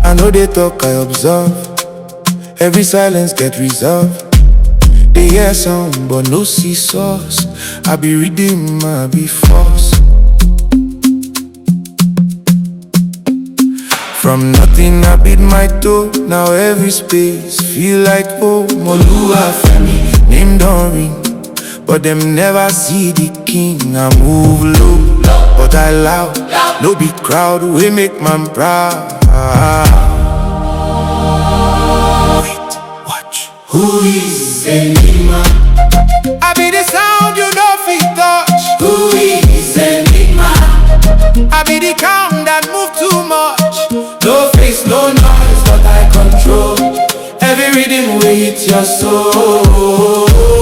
I know they talk, I observe. Every silence get reserved. They hear sound but no see source. I be redeemed, I be forced. From nothing I beat my toe. Now every space feel like home. Olua Femi, name don't ring, but them never see the king. I move low, but I loud. No big crowd, we make man proud. Wait, watch. Who is Enigma? I be the sound you know fit touch. Who is Enigma? I be the calm that move too much. No face, no noise, but I control every rhythm will hit your soul.